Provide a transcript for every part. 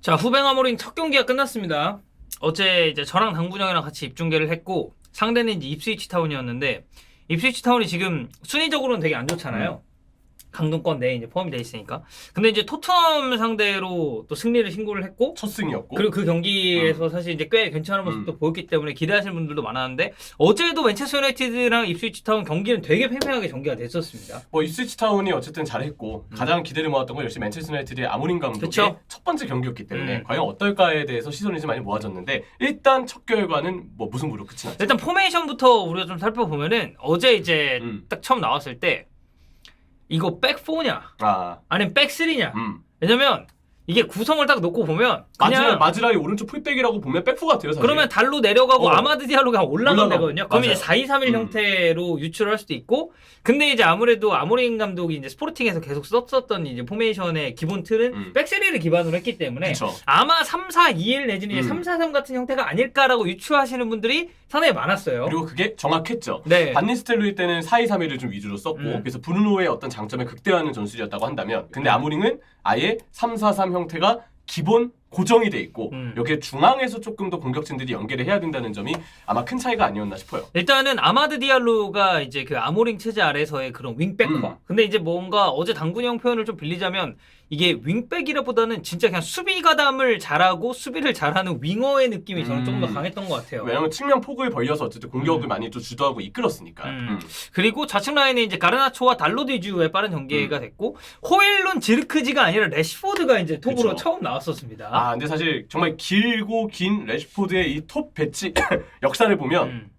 자, 후뱅 아모링 첫 경기가 끝났습니다. 어제 이제 저랑 당군 형이랑 같이 입중계를 했고 상대는 이제 입스위치 타운이었는데 입스위치 타운이 지금 순위적으로는 되게 안 좋잖아요. 강등권 내에 이제 포함이 돼 있으니까. 근데 이제 토트넘 상대로 또 승리를 신고를 했고 첫 승이었고 그리고 그 경기에서 사실 이제 꽤 괜찮은 모습도 보였기 때문에 기대하시는 분들도 많았는데 어제도 맨체스터 유나이티드랑 입스위치 타운 경기는 되게 팽팽하게 전개가 됐었습니다. 뭐 입스위치 타운이 어쨌든 잘했고 가장 기대를 모았던 건 역시 맨체스터 유나이티드의 아모린 감독의 그쵸? 첫 번째 경기였기 때문에 과연 어떨까에 대해서 시선이 좀 많이 모아졌는데 일단 첫 결과는 뭐 무승부로 끝이 났죠. 일단 포메이션부터 우리가 좀 살펴보면은 어제 이제 딱 처음 나왔을 때 이거 백4냐 아니면 백3냐 왜냐면 이게 구성을 딱 놓고 보면 그냥 마즈라이 오른쪽 풀백이라고 보면 백포 같아요 사실. 그러면 달로 내려가고 아마드 디알로가 올라가면 되거든요. 그러면 이제 4-2-3-1 형태로 유출을 할 수도 있고 근데 이제 아무래도 아모린 감독이 이제 스포르팅에서 계속 썼었던 이제 포메이션의 기본 틀은 백3를 기반으로 했기 때문에 그쵸. 아마 3-4-2-1 내지는 3-4-3 같은 형태가 아닐까라고 유추하시는 분들이 상당히 많았어요. 그리고 그게 정확했죠. 네. 반니스텔로이 때는 4-2-3-1을 좀 위주로 썼고 그래서 브루노의 어떤 장점을 극대화하는 전술이었다고 한다면 근데 아모링은 아예 3-4-3 형태가 기본 고정이 돼 있고 여기에 중앙에서 조금 더 공격진들이 연계를 해야 된다는 점이 아마 큰 차이가 아니었나 싶어요. 일단은 아마드 디알로가 이제 그 아모링 체제 아래서의 그런 윙백화. 근데 이제 뭔가 어제 당군이 형 표현을 좀 빌리자면 이게 윙백이라보다는 진짜 그냥 수비 가담을 잘하고 수비를 잘하는 윙어의 느낌이 저는 조금 더 강했던 것 같아요. 왜냐면 측면 폭을 벌려서 어쨌든 공격을 많이 또 주도하고 이끌었으니까. 그리고 좌측 라인에 이제 가르나초와 달로디주의 빠른 전개가 됐고 호일룬 지르크지가 아니라 래시포드가 이제 톱으로 그쵸. 처음 나왔었습니다. 근데 사실 정말 길고 긴 래시포드의 이 톱 배치 역사를 보면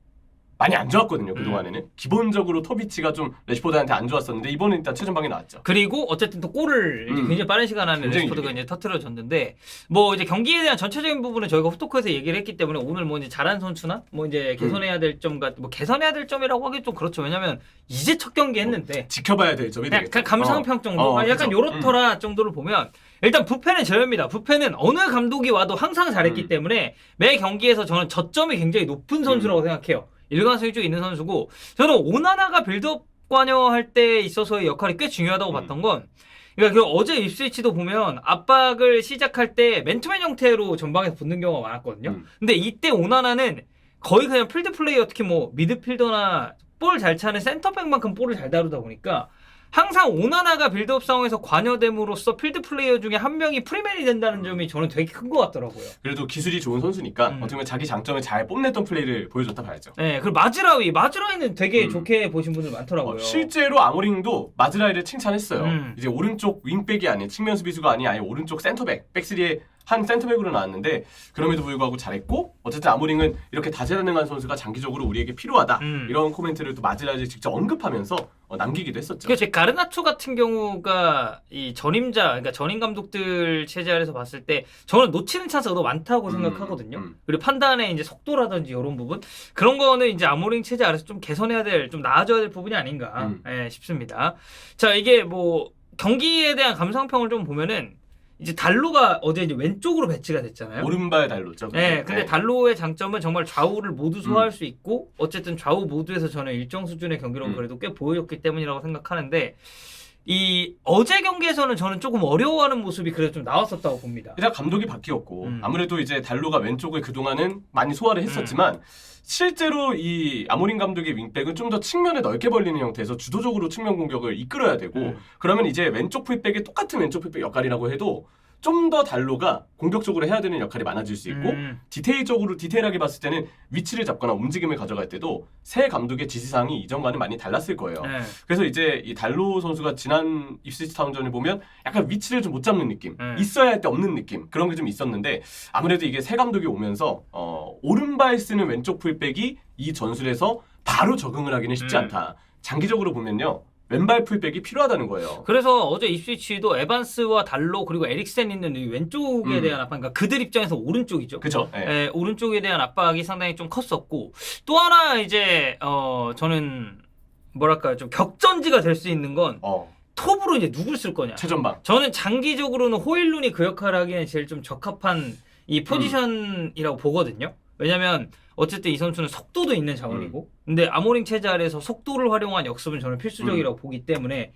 많이 안 좋았거든요. 그동안에는 기본적으로 톱 위치가 좀 래시포드한테 안 좋았었는데 이번엔 일단 최전방에 나왔죠. 그리고 어쨌든 또 골을 이제 굉장히 빠른 시간 안에 래시포드가 이제 터트려줬는데 뭐 이제 경기에 대한 전체적인 부분은 저희가 후토크에서 얘기를 했기 때문에 오늘 뭐 이제 잘한 선수나 뭐 이제 개선해야 될 점 같은 뭐 개선해야 될 점이라고 하기 좀 그렇죠. 왜냐면 이제 첫 경기 했는데 지켜봐야 될 점이 되겠죠. 약간 감상평 정도 약간 요렇더라 정도를 보면 일단 부패는 저입니다. 부패는 어느 감독이 와도 항상 잘했기 때문에 매 경기에서 저는 저점이 굉장히 높은 선수라고 생각해요. 일관성이 쭉 있는 선수고 저는 오나나가 빌드업 관여할 때 있어서의 역할이 꽤 중요하다고 봤던 건 그러니까 그 어제 입스위치도 보면 압박을 시작할 때 맨투맨 형태로 전방에서 붙는 경우가 많았거든요. 근데 이때 오나나는 거의 그냥 필드 플레이어 특히 뭐 미드필더나 볼 잘 차는 센터백만큼 볼을 잘 다루다 보니까 항상 오나나가 빌드업 상황에서 관여됨으로써 필드 플레이어 중에 한 명이 프리맨이 된다는 점이 저는 되게 큰 것 같더라고요. 그래도 기술이 좋은 선수니까 어떻게 보면 자기 장점을 잘 뽐냈던 플레이를 보여줬다 봐야죠. 네, 그리고 마즈라이는 되게 좋게 보신 분들 많더라고요. 실제로 아모링도 마즈라이를 칭찬했어요. 이제 오른쪽 윙백이 아닌 측면 수비수가 아닌 아예 오른쪽 센터백, 백스리에 한 센터백으로 나왔는데 그럼에도 불구하고 잘했고 어쨌든 아모링은 이렇게 다재다능한 선수가 장기적으로 우리에게 필요하다 이런 코멘트를 또 마즈라이를 직접 언급하면서 남기기도 했었죠. 그렇죠. 가르나초 같은 경우가 이 전임자, 그러니까 전임 감독들 체제 아래서 봤을 때 저는 놓치는 찬스가 더 많다고 생각하거든요. 그리고 판단의 이제 속도라든지 이런 부분 그런 거는 이제 아모링 체제 아래서 좀 개선해야 될, 좀 나아져야 될 부분이 아닌가 싶습니다. 자, 이게 뭐 경기에 대한 감상평을 좀 보면은. 이제 달로가 어제 이제 왼쪽으로 배치가 됐잖아요. 오른발 달로죠. 네, 근데 달로의 장점은 정말 좌우를 모두 소화할 수 있고 어쨌든 좌우 모두에서 저는 일정 수준의 경기력을 그래도 꽤 보여줬기 때문이라고 생각하는데 이 어제 경기에서는 저는 조금 어려워하는 모습이 그래도 좀 나왔었다고 봅니다. 일단 감독이 바뀌었고 아무래도 이제 달로가 왼쪽을 그동안은 많이 소화를 했었지만 실제로 이 아모린 감독의 윙백은 좀 더 측면을 넓게 벌리는 형태에서 주도적으로 측면 공격을 이끌어야 되고 그러면 이제 왼쪽 풀백의 똑같은 왼쪽 풀백 역할이라고 해도 좀 더 달로가 공격적으로 해야 되는 역할이 많아질 수 있고 디테일하게 봤을 때는 위치를 잡거나 움직임을 가져갈 때도 새 감독의 지시사항이 이전과는 많이 달랐을 거예요. 그래서 이제 이 달로 선수가 지난 입스위치 타운전을 보면 약간 위치를 좀 못 잡는 느낌, 있어야 할 때 없는 느낌 그런 게 좀 있었는데 아무래도 이게 새 감독이 오면서 오른발 쓰는 왼쪽 풀백이 이 전술에서 바로 적응을 하기는 쉽지 않다. 장기적으로 보면요. 왼발 풀백이 필요하다는 거예요. 그래서 어제 입스위치도 에반스와 달로 그리고 에릭센 있는 이 왼쪽에 대한 압박, 그러니까 그들 입장에서 오른쪽이죠. 그렇죠. 네, 오른쪽에 대한 압박이 상당히 좀 컸었고 또 하나 이제 저는 뭐랄까요 좀 격전지가 될 수 있는 건 톱으로 이제 누굴 쓸 거냐. 최전방. 저는 장기적으로는 호일룬이 그 역할을 하기에는 제일 좀 적합한 이 포지션이라고 보거든요. 왜냐면 어쨌든 이 선수는 속도도 있는 자원이고 근데 아모링 체제 아래에서 속도를 활용한 역습은 저는 필수적이라고 보기 때문에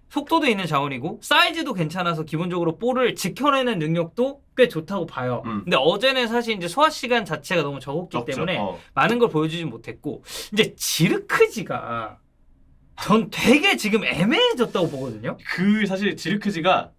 속도도 있는 자원이고 사이즈도 괜찮아서 기본적으로 볼을 지켜내는 능력도 꽤 좋다고 봐요. 근데 어제는 사실 이제 소화 시간 자체가 너무 적었기 때문에 많은 걸 보여주지 못했고 이제 지르크지가 전 되게 지금 애매해졌다고 보거든요. 그 사실 지르크지가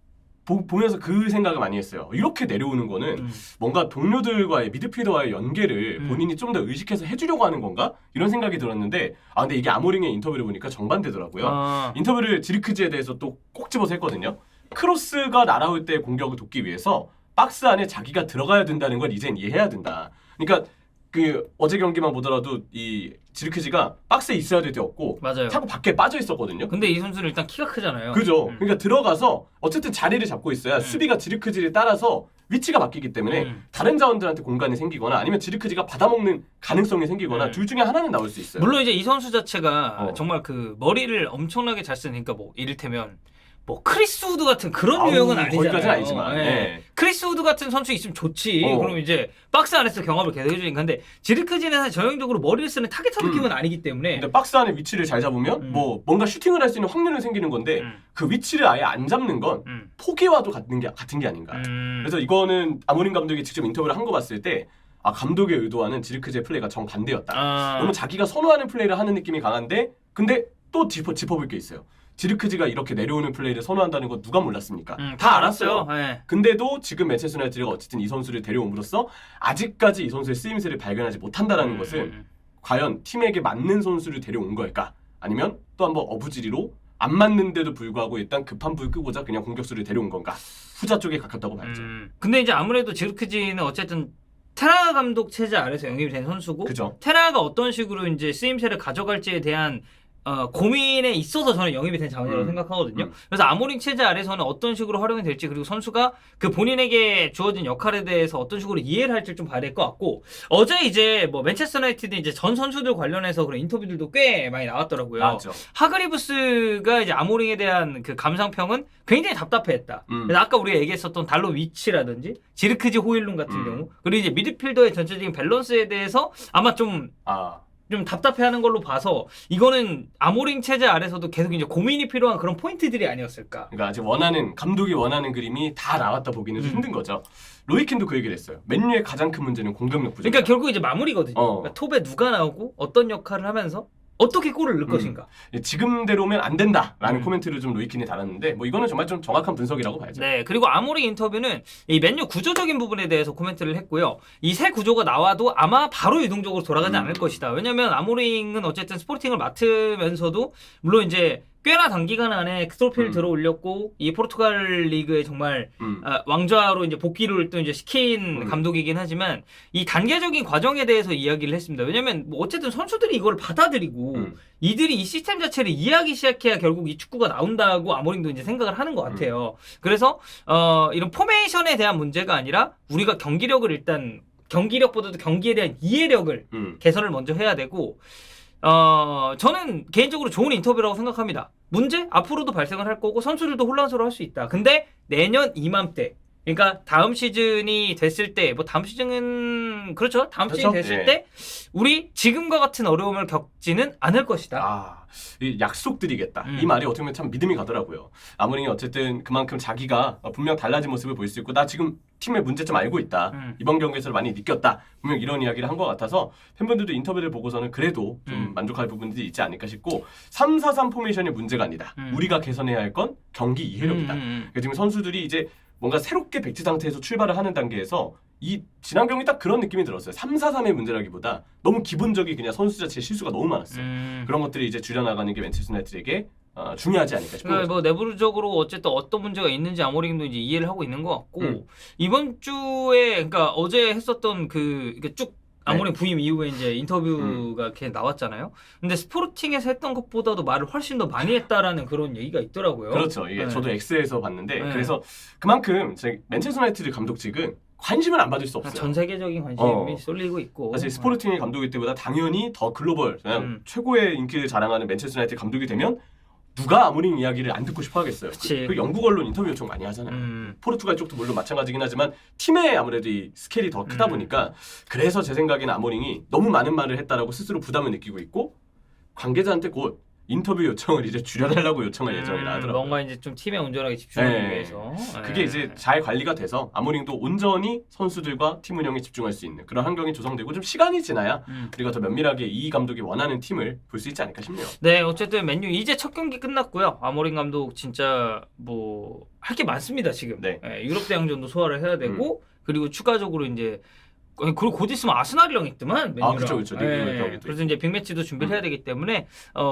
보면서 그 생각을 많이 했어요. 이렇게 내려오는 거는 뭔가 동료들과의 미드필더와의 연계를 본인이 좀 더 의식해서 해주려고 하는 건가? 이런 생각이 들었는데 근데 이게 아모링의 인터뷰를 보니까 정반대더라고요. 인터뷰를 지르크지에 대해서 또 꼭 집어서 했거든요. 크로스가 날아올 때 공격을 돕기 위해서 박스 안에 자기가 들어가야 된다는 걸 이젠 이해해야 된다. 그러니까 그 어제 경기만 보더라도 이 지르크지가 박스에 있어야 될 때 없고 맞아요. 자꾸 밖에 빠져 있었거든요. 근데 이 선수는 일단 키가 크잖아요. 그죠. 그러니까 들어가서 어쨌든 자리를 잡고 있어야 수비가 지르크지를 따라서 위치가 바뀌기 때문에 다른 자원들한테 공간이 생기거나 아니면 지르크지가 받아먹는 가능성이 생기거나 둘 중에 하나는 나올 수 있어요. 물론 이제 이 선수 자체가 정말 그 머리를 엄청나게 잘 쓰니까 뭐 이를테면 뭐 크리스 우드 같은 그런 유형은 아니잖아요. 거기까지는 아니지만. 네. 크리스 우드 같은 선수 있으면 좋지. 그럼 이제 박스 안에서 경험을 계속 해주니까. 근데 지르크지는 사실 전형적으로 머리를 쓰는 타겟터 느낌은 아니기 때문에. 근데 박스 안에 위치를 잘 잡으면 뭐 뭔가 슈팅을 할 수 있는 확률은 생기는 건데 그 위치를 아예 안 잡는 건 포기와도 같은 게 아닌가. 그래서 이거는 아모린 감독이 직접 인터뷰를 한 거 봤을 때 감독의 의도와는 지르크지의 플레이가 정반대였다. 너무 자기가 선호하는 플레이를 하는 느낌이 강한데 근데 또 짚어볼 게 있어요. 지르크지가 이렇게 내려오는 플레이를 선호한다는 거 누가 몰랐습니까? 다 알았어요. 네. 근데도 지금 맨체스터 유나이티드가 어쨌든 이 선수를 데려옴으로써 아직까지 이 선수의 쓰임새를 발견하지 못한다는 것은 과연 팀에게 맞는 선수를 데려온 걸까? 아니면 또 한번 어부지리로 안 맞는데도 불구하고 일단 급한 불 끄고자 그냥 공격수를 데려온 건가? 후자 쪽에 가깝다고 봐야죠. 근데 이제 아무래도 지르크지는 어쨌든 테라 감독 체제 아래서 영입이 된 선수고 그죠. 테라가 어떤 식으로 이제 쓰임새를 가져갈지에 대한 고민에 있어서 저는 영입이 된 자원이라고 생각하거든요. 그래서 아모링 체제 아래서는 어떤 식으로 활용이 될지 그리고 선수가 그 본인에게 주어진 역할에 대해서 어떤 식으로 이해를 할지 좀 봐야 될 것 같고 어제 이제 뭐 맨체스터 유나이티드 이제 전 선수들 관련해서 그런 인터뷰들도 꽤 많이 나왔더라고요. 맞죠. 하그리브스가 이제 아모링에 대한 그 감상평은 굉장히 답답해했다. 그래서 아까 우리가 얘기했었던 달로 위치라든지 지르크지 호일룬 같은 경우 그리고 이제 미드필더의 전체적인 밸런스에 대해서 아마 좀 답답해하는 걸로 봐서 이거는 아모링 체제 아래서도 계속 이제 고민이 필요한 그런 포인트들이 아니었을까. 그러니까 아직 감독이 원하는 그림이 다 나왔다 보기는 좀 힘든 거죠. 로이킨도 그 얘기를 했어요. 맨유의 가장 큰 문제는 공격력 부족. 그러니까 결국 이제 마무리거든요. 그러니까 톱에 누가 나오고 어떤 역할을 하면서 어떻게 골을 넣을 것인가. 지금대로면 안 된다라는 코멘트를 좀 로이킨이 달았는데 뭐 이거는 정말 좀 정확한 분석이라고 봐야죠. 네, 그리고 아모링 인터뷰는 이 맨유 구조적인 부분에 대해서 코멘트를 했고요. 이 새 구조가 나와도 아마 바로 유동적으로 돌아가지 않을 것이다. 왜냐면 아모링은 어쨌든 스포팅을 맡으면서도 물론 이제 꽤나 단기간 안에 트로피를 들어올렸고 이 포르투갈 리그에 정말 왕좌로 이제 복귀를 또 이제 시킨 감독이긴 하지만 이 단계적인 과정에 대해서 이야기를 했습니다. 왜냐면 뭐 어쨌든 선수들이 이걸 받아들이고 이들이 이 시스템 자체를 이해하기 시작해야 결국 이 축구가 나온다고 아모링도 이제 생각을 하는 것 같아요. 그래서 이런 포메이션에 대한 문제가 아니라 우리가 경기력을 일단 경기력보다도 경기에 대한 이해력을 개선을 먼저 해야 되고 저는 개인적으로 좋은 인터뷰라고 생각합니다. 문제? 앞으로도 발생을 할 거고 선수들도 혼란스러워할 수 있다. 근데 내년 이맘때 그러니까 다음 시즌이 됐을 때 뭐 다음 시즌은 그렇죠. 다음 시즌이 됐을 때 우리 지금과 같은 어려움을 겪지는 않을 것이다. 이 약속드리겠다. 이 말이 어떻게 보면 참 믿음이 가더라고요. 아모링이 어쨌든 그만큼 자기가 분명 달라진 모습을 보일 수 있고 나 지금 팀의 문제점 알고 있다. 이번 경기에서 많이 느꼈다. 분명 이런 이야기를 한 것 같아서 팬분들도 인터뷰를 보고서는 그래도 좀 만족할 부분들이 있지 않을까 싶고 3-4-3 포메이션의 문제가 아니다. 우리가 개선해야 할 건 경기 이해력이다. 그러니까 지금 선수들이 이제 뭔가 새롭게 백지 상태에서 출발을 하는 단계에서 이 지난 경기 딱 그런 느낌이 들었어요. 3-4-3의 문제라기보다 너무 기본적인 그냥 선수 자체의 실수가 너무 많았어요. 그런 것들이 이제 줄여나가는 게 맨체스터 유나이티드에게 중요하지 않을까 싶어요. 그러니까 뭐 내부적으로 어쨌든 어떤 문제가 있는지 아모링도 이제 이해를 하고 있는 것 같고 이번 주에 그러니까 어제 했었던 쭉 아모링 부임 이후에 이제 인터뷰가 이렇게 나왔잖아요. 근데 스포르팅에서 했던 것보다도 말을 훨씬 더 많이 했다라는 그런 얘기가 있더라고요. 그렇죠. 이게 저도 X에서 봤는데 그래서 그만큼 맨체스터 유나이티드 감독직은 관심을 안 받을 수 없어요. 전 세계적인 관심이 쏠리고 있고 사실 스포르팅의 감독일 때보다 당연히 더 글로벌 최고의 인기를 자랑하는 맨체스터 유나이티드 감독이 되면 누가 아모린 이야기를 안 듣고 싶어 하겠어요. 그치. 그 영국 언론 인터뷰 요청 많이 하잖아요. 포르투갈 쪽도 물론 마찬가지긴 하지만 팀의 아무래도 이 스케일이 더 크다 보니까 그래서 제 생각에는 아모링이 너무 많은 말을 했다라고 스스로 부담을 느끼고 있고 관계자한테 곧 인터뷰 요청을 이제 줄여달라고 요청할 예정이라 하더라고요. 뭔가 이제 좀 팀에 온전하게 집중하기 네. 위해서. 그게 이제 잘 관리가 돼서 아모링도 온전히 선수들과 팀 운영에 집중할 수 있는 그런 환경이 조성되고 좀 시간이 지나야 우리가 더 면밀하게 이 감독이 원하는 팀을 볼 수 있지 않을까 싶네요. 네, 어쨌든 맨유 이제 첫 경기 끝났고요. 아모린 감독 진짜 뭐 할 게 많습니다 지금. 네. 유럽 대항전도 소화를 해야 되고 그리고 추가적으로 이제 그리고 곧 있으면 아스날이랑 있더만 맨유랑. 그렇죠. 리그 경기도 그래서 이제 빅매치도 준비를 해야 되기 때문에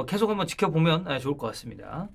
계속 한번 지켜보면 좋을 것 같습니다.